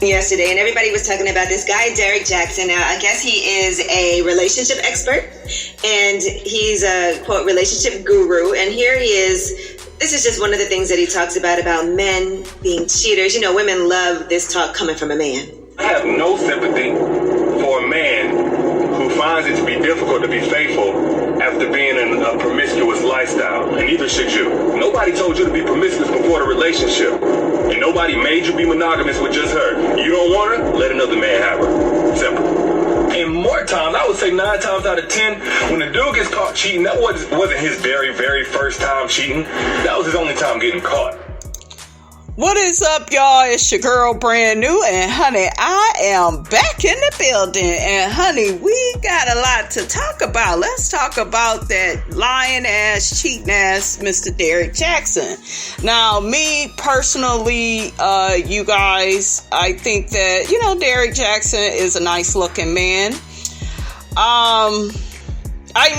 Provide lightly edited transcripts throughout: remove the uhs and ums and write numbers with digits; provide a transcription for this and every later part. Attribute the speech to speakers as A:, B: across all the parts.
A: yesterday, and everybody was talking about this guy, Derrick Jaxson. Now, I guess he is a relationship expert, and he's a, quote, relationship guru. And here he is. This is just one of the things that he talks about men being cheaters. You know, women love this talk coming from a man.
B: I have no sympathy for a man who finds it to be difficult to be faithful after being in a promiscuous lifestyle, and neither should you. Nobody told you to be promiscuous before the relationship, and nobody made you be monogamous with just her. You don't want her? Let another man have her. Simple. And more times, I would say 9 times out of 10, when the dude gets caught cheating, that wasn't his very, very first time cheating. That was his only time getting caught.
C: What is up, y'all? It's your girl, Brand New, and honey, I am back in the building, and honey, we got a lot to talk about. Let's talk about that lying ass, cheating ass Mr. Derrick Jaxson. Now, me personally, you guys, I think that, you know, Derrick Jaxson is a nice looking man. I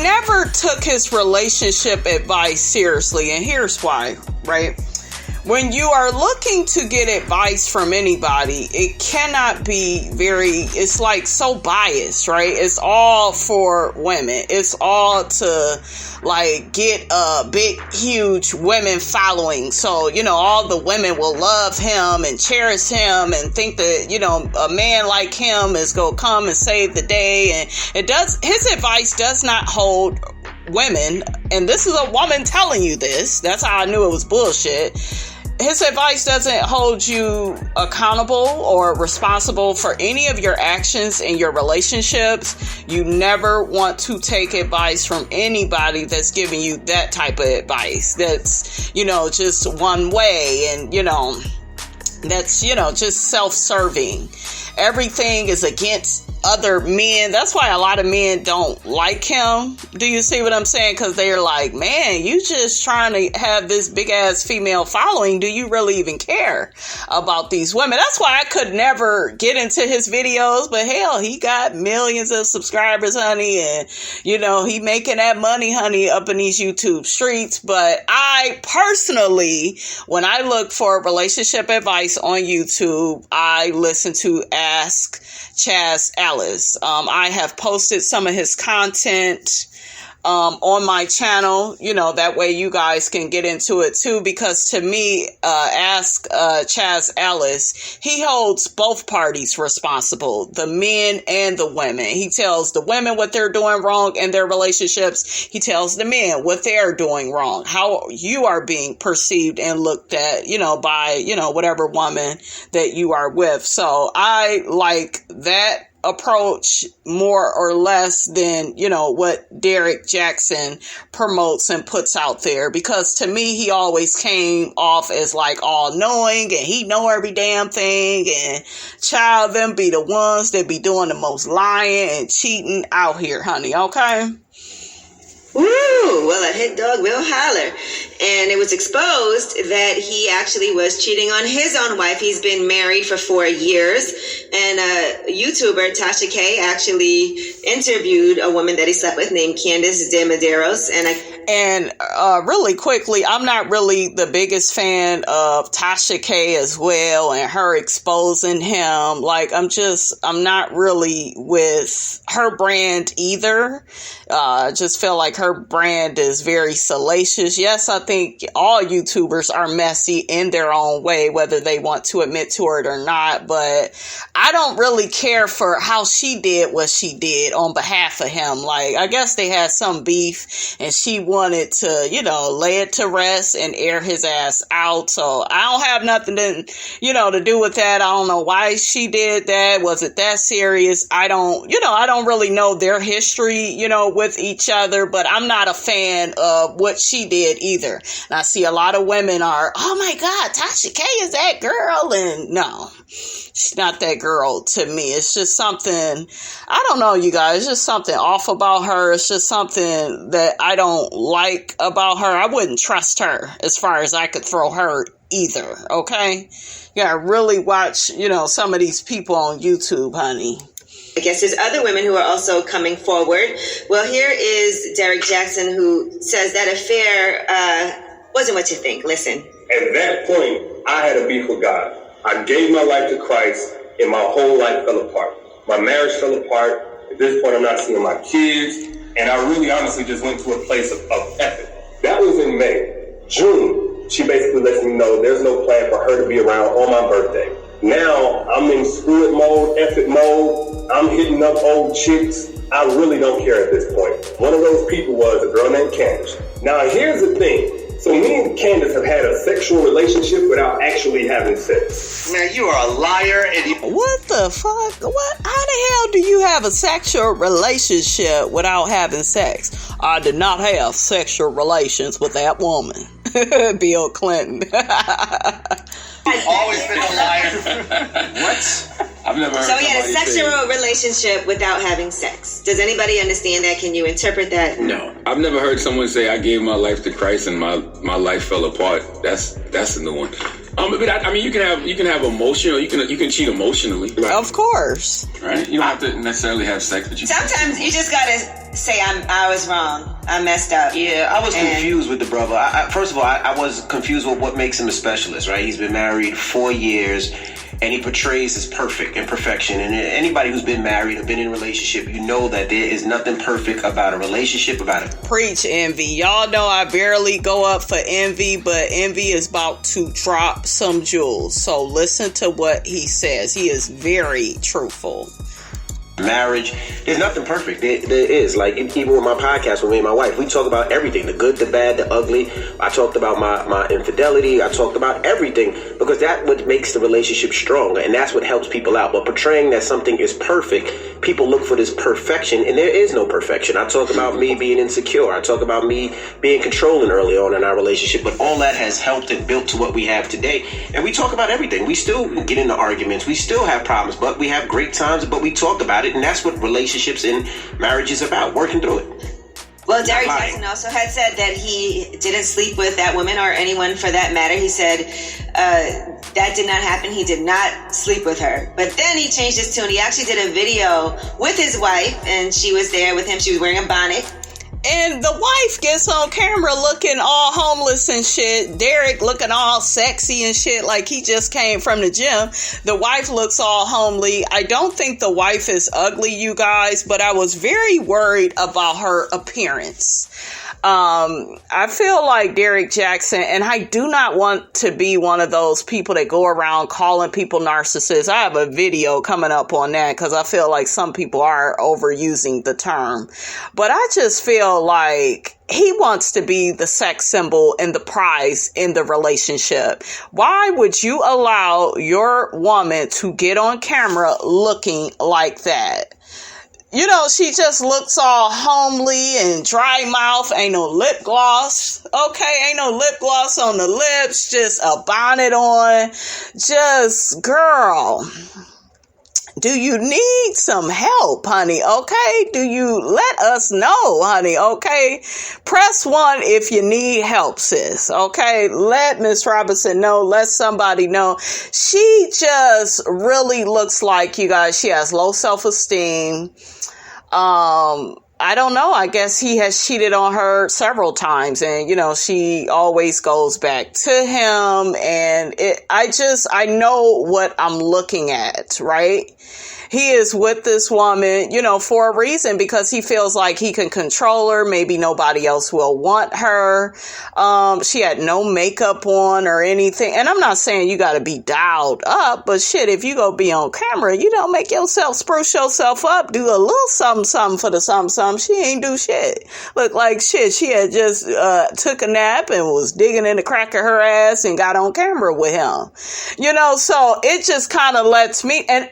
C: never took his relationship advice seriously, and here's why, right? When you are looking to get advice from anybody, it cannot be it's like so biased, right? It's all for women. It's all to like get a big, huge women following. So, you know, all the women will love him and cherish him and think that, you know, a man like him is going to come and save the day. And his advice does not hold women. And this is a woman telling you this. That's how I knew it was bullshit. His advice doesn't hold you accountable or responsible for any of your actions in your relationships. You never want to take advice from anybody that's giving you that type of advice. That's, you know, just one way and, you know, that's, you know, just self-serving. Everything is against other men. That's why a lot of men don't like him. Do you see what I'm saying? Because they're like, man, you just trying to have this big ass female following. Do you really even care about these women? That's why I could never get into his videos. But hell, he got millions of subscribers, honey. And, you know, he making that money, honey, up in these YouTube streets. But I personally, when I look for relationship advice on YouTube, I listen to Ask Chaz Ellis. I have posted some of his content on my channel, you know, that way you guys can get into it too, because to me, Ask Chaz Ellis, he holds both parties responsible, the men and the women. He tells the women what they're doing wrong in their relationships. He tells the men what they're doing wrong, how you are being perceived and looked at, you know, by, you know, whatever woman that you are with. So I like that approach more or less than, you know, what Derrick Jaxson promotes and puts out there, because to me he always came off as like all knowing and he know every damn thing, and child, them be the ones that be doing the most lying and cheating out here, honey. Okay.
A: Woo! Well, a hit dog will holler. And it was exposed that he actually was cheating on his own wife. He's been married for 4 years. And YouTuber Tasha K actually interviewed a woman that he slept with named Candace de Medeiros.
C: And really quickly, I'm not really the biggest fan of Tasha K as well and her exposing him. Like, I'm not really with her brand either. Just feel like her brand is very salacious. Yes, I think all YouTubers are messy in their own way, whether they want to admit to it or not. But I don't really care for how she did what she did on behalf of him. Like, I guess they had some beef and she wanted to, you know, lay it to rest and air his ass out. So I don't have nothing to, you know, to do with that. I don't know why she did that. Was it that serious? I don't really know their history, you know, with each other, but I'm not a fan of what she did either. And I see a lot of women are, oh my God, Tasha K is that girl. And no, she's not that girl to me. It's just something, I don't know, you guys, it's just something off about her. It's just something that I don't like about her. I wouldn't trust her as far as I could throw her either. Okay. You gotta really watch, you know, some of these people on YouTube, honey.
A: I guess there's other women who are also coming forward. Well, here is Derrick Jaxson, who says that affair wasn't what you think. Listen.
B: At that point, I had a beef with God. I gave my life to Christ, and my whole life fell apart. My marriage fell apart. At this point, I'm not seeing my kids, and I really honestly just went to a place of effort. That was in May. June, she basically lets me know there's no plan for her to be around on my birthday. Now, I'm in screw it mode, effort mode. I'm hitting up old chicks. I really don't care at this point. One of those people was a girl named Candace. Now, here's the thing. So me and Candace have had a sexual relationship without actually having sex.
D: Man, you are a liar.
C: What the fuck? What? How the hell do you have a sexual relationship without having sex? I did not have sexual relations with that woman. Bill Clinton.
D: Always been a liar. What?
B: I've never heard
A: So he had a
B: somebody say-
A: sexual relationship without having sex. Does anybody understand that? Can you interpret that?
E: No, I've never heard someone say I gave my life to Christ and my life fell apart. That's a new one. But I mean, you can have emotional. You can cheat emotionally. Right?
C: Of course.
E: Right? You don't have to necessarily have sex, but you.
A: Sometimes you just gotta say I was wrong. I messed up.
D: Yeah, I was confused with the brother. First of all, I was confused with what makes him a specialist, right? He's been married 4 years, and he portrays as perfect and perfection. And anybody who's been married or been in a relationship, you know that there is nothing perfect about a relationship, about it.
C: Preach, Envy. Y'all know I barely go up for Envy, but Envy is about to drop some jewels. So listen to what he says. He is very truthful.
D: Marriage, there's nothing perfect. There is. Like, even with my podcast with me and my wife, we talk about everything, the good, the bad, the ugly. I talked about my infidelity. I talked about everything, because that's what makes the relationship stronger, and that's what helps people out. But portraying that something is perfect, people look for this perfection, and there is no perfection. I talk about me being insecure. I talk about me being controlling early on in our relationship, but all that has helped and built to what we have today. And we talk about everything. We still get into arguments. We still have problems, but we have great times, but we talk about it, and that's what relationships and marriage is about, working through it.
A: Well, Derrick Jaxson also had said that he didn't sleep with that woman or anyone for that matter. He said that did not happen. He did not sleep with her. But then he changed his tune. He actually did a video with his wife, and she was there with him. She was wearing a bonnet.
C: And the wife gets on camera looking all homeless and shit. Derrick looking all sexy and shit like he just came from the gym. The wife looks all homely. I don't think the wife is ugly, you guys, but I was very worried about her appearance. I feel like Derrick Jaxson, and I do not want to be one of those people that go around calling people narcissists. I have a video coming up on that because I feel like some people are overusing the term. But I just feel like he wants to be the sex symbol and the prize in the relationship. Why would you allow your woman to get on camera looking like that? You know, she just looks all homely and dry mouth. Ain't no lip gloss. Okay, ain't no lip gloss on the lips. Just a bonnet on. Just, girl, do you need some help, honey? Okay, do you let us know, honey? Okay, press 1 if you need help, sis. Okay, let Miss Robinson know. Let somebody know. She just really looks like, you guys, she has low self-esteem. I don't know. I guess he has cheated on her several times, and, you know, she always goes back to him, and I know what I'm looking at, right? He is with this woman, you know, for a reason, because he feels like he can control her. Maybe nobody else will want her. She had no makeup on or anything. And I'm not saying you got to be dialed up, but shit, if you go be on camera, you don't make yourself spruce yourself up, do a little something for the something. She ain't do shit. Look like shit. She had just took a nap and was digging in the crack of her ass and got on camera with him. You know, so it just kind of lets me, and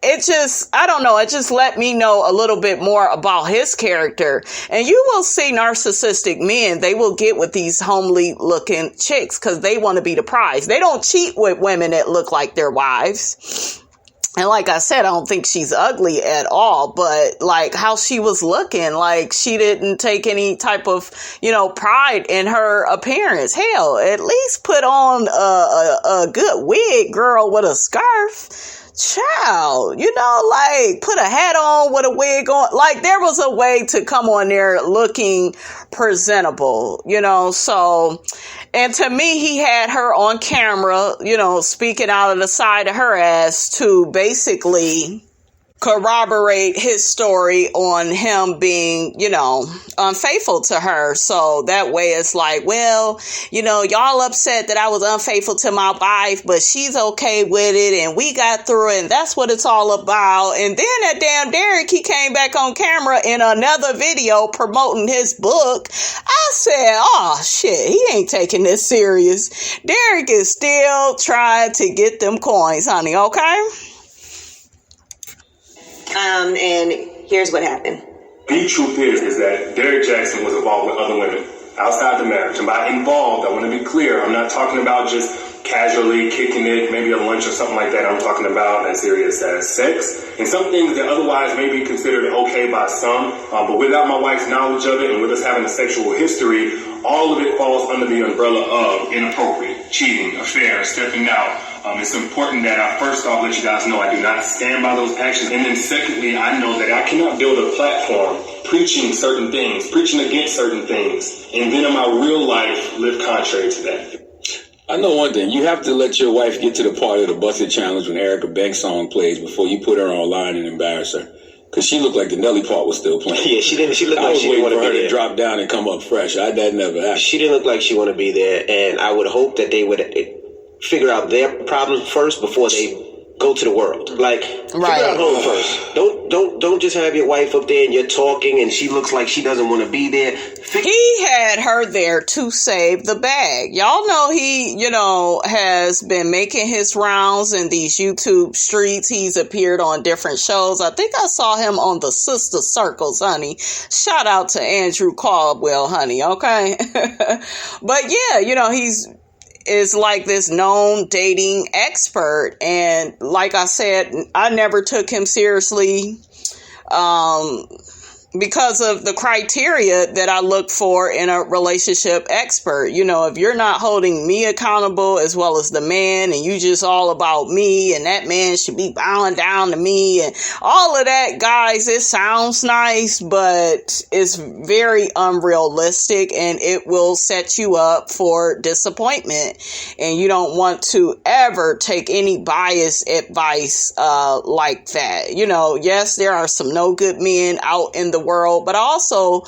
C: it just, I don't know, it just let me know a little bit more about his character. And you will see narcissistic men, they will get with these homely looking chicks because they want to be the prize. They don't cheat with women that look like their wives. And like I said, I don't think she's ugly at all, but like how she was looking, like she didn't take any type of, you know, pride in her appearance. Hell, at least put on a good wig, girl, with a scarf. child, like put a hat on with a wig on. Like there was a way to come on there looking presentable, so, and to me, he had her on camera, speaking out of the side of her ass to basically corroborate his story on him being, unfaithful to her. So that way it's like, well, y'all upset that I was unfaithful to my wife, but she's okay with it and we got through it and that's what it's all about. And then that damn Derrick, he came back on camera in another video promoting his book. I said, oh shit, he ain't taking this serious. Derrick is still trying to get them coins, honey, okay?
A: And here's what happened.
B: The truth is that Derrick Jaxson was involved with other women outside the marriage. And by involved, I want to be clear, I'm not talking about just casually kicking it, maybe a lunch or something like that. I'm talking about as serious as sex and some things that otherwise may be considered okay by some. But without my wife's knowledge of it and with us having a sexual history, all of it falls under the umbrella of inappropriate, cheating, affair, stepping out. It's important that I first off let you guys know I do not stand by those actions. And then secondly, I know that I cannot build a platform preaching certain things, preaching against certain things, and then in my real life live contrary to that.
E: I know one thing. You have to let your wife get to the part of the Busted Challenge when Erica Banks' song plays before you put her online and embarrass her. Because she looked like the Nelly part was still playing.
D: Yeah, she didn't. She looked like she didn't want to be there. I was waiting for her to
E: drop down and come up fresh. That never happened.
D: She didn't look like she wanted to be there, and I would hope that they would figure out their problems first before they go to the world. Like, figure out home first. Don't just have your wife up there and you're talking and she looks like she doesn't want to be there.
C: He had her there to save the bag. Y'all know he, has been making his rounds in these YouTube streets. He's appeared on different shows. I think I saw him on the Sister Circles, honey. Shout out to Andrew Caldwell, honey, okay? But yeah, is like this known dating expert. And like I said, I never took him seriously because of the criteria that I look for in a relationship expert. If you're not holding me accountable as well as the man, and you just all about me and that man should be bowing down to me and all of that, guys, it sounds nice, but it's very unrealistic and it will set you up for disappointment. And you don't want to ever take any biased advice like that. Yes, there are some no good men out in the world, but I also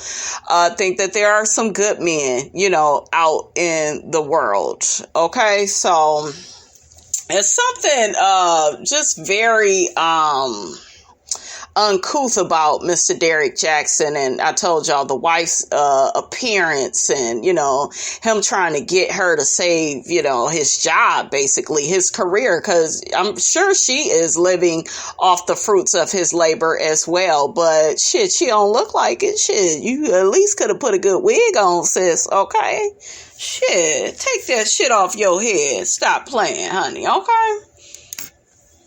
C: think that there are some good men, out in the world. Okay, so it's something just very uncouth about Mr. Derrick Jaxson. And I told y'all the wife's appearance and, him trying to get her to save, his job, basically his career, because I'm sure she is living off the fruits of his labor as well. But shit, she don't look like it. Shit, you at least could have put a good wig on, sis. Okay. Shit, take that shit off your head. Stop playing, honey. Okay.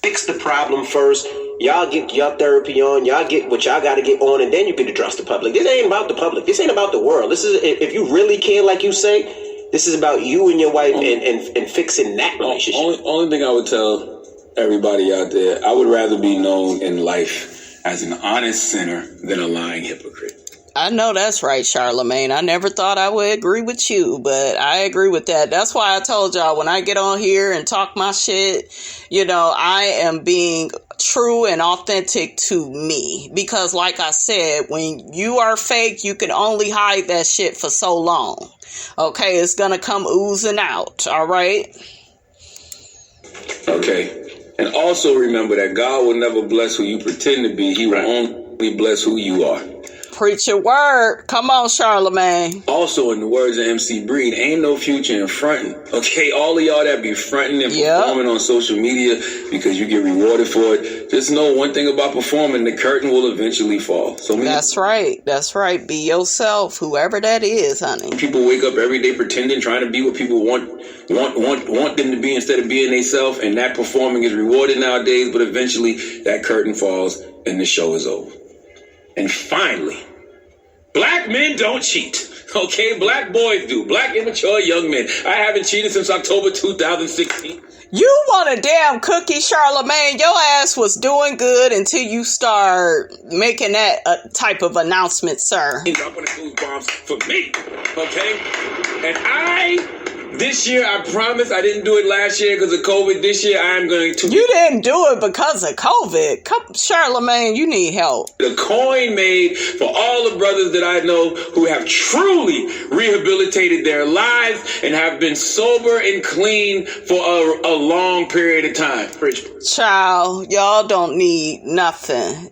D: Fix the problem first. Y'all get your therapy on. Y'all get what y'all got to get on, and then you can address the public. This ain't about the public. This ain't about the world. This is, if you really care, like you say, this is about you and your wife and fixing that relationship.
E: Only thing I would tell everybody out there, I would rather be known in life as an honest sinner than a lying hypocrite.
C: I know that's right, Charlamagne. I never thought I would agree with you, but I agree with that. That's why I told y'all when I get on here and talk my shit, I am being true and authentic to me. Because like I said, when you are fake, you can only hide that shit for so long. Okay, it's gonna come oozing out, all right?
E: Okay. And also remember that God will never bless who you pretend to be. He will only bless who you are.
C: Preach your word. Come on, Charlamagne.
E: Also, in the words of MC Breed, ain't no future in fronting. Okay, all of y'all that be fronting and performing on social media because you get rewarded for it, just know one thing about performing, the curtain will eventually fall. So
C: that's right. That's right. Be yourself, whoever that is, honey.
E: People wake up every day pretending, trying to be what people want them to be instead of being themselves, and that performing is rewarded nowadays, but eventually that curtain falls and the show is over. And finally, black men don't cheat. Okay, black boys do. Black immature young men. I haven't cheated since October 2016.
C: You want a damn cookie, Charlemagne? Your ass was doing good until you start making that type of announcement, sir.
E: I'm gonna goosebumps for me, okay? And this year, I promise, I didn't do it last year because of COVID. This year, I'm going to...
C: You didn't do it because of COVID. Charlemagne, you need help.
E: The coin made for all the brothers that I know who have truly rehabilitated their lives and have been sober and clean for a long period of time.
C: Child, y'all don't need nothing,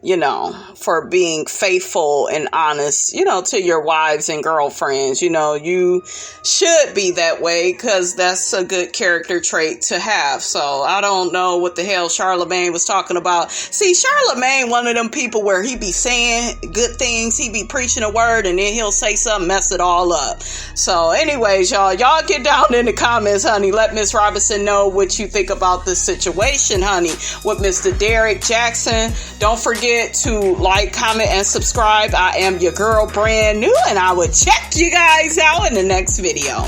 C: for being faithful and honest, to your wives and girlfriends. You should be that way because that's a good character trait to have. So I don't know what the hell Charlemagne was talking about. See, Charlemagne, one of them people where he be saying good things, he be preaching a word, and then he'll say something, mess it all up. So anyways, y'all get down in the comments, honey. Let Miss Robinson know what you think about this situation, honey, with Mr. Derrick Jaxson. Don't forget to like, comment, and subscribe. I am your girl, brand new, and I will check you guys out in the next video.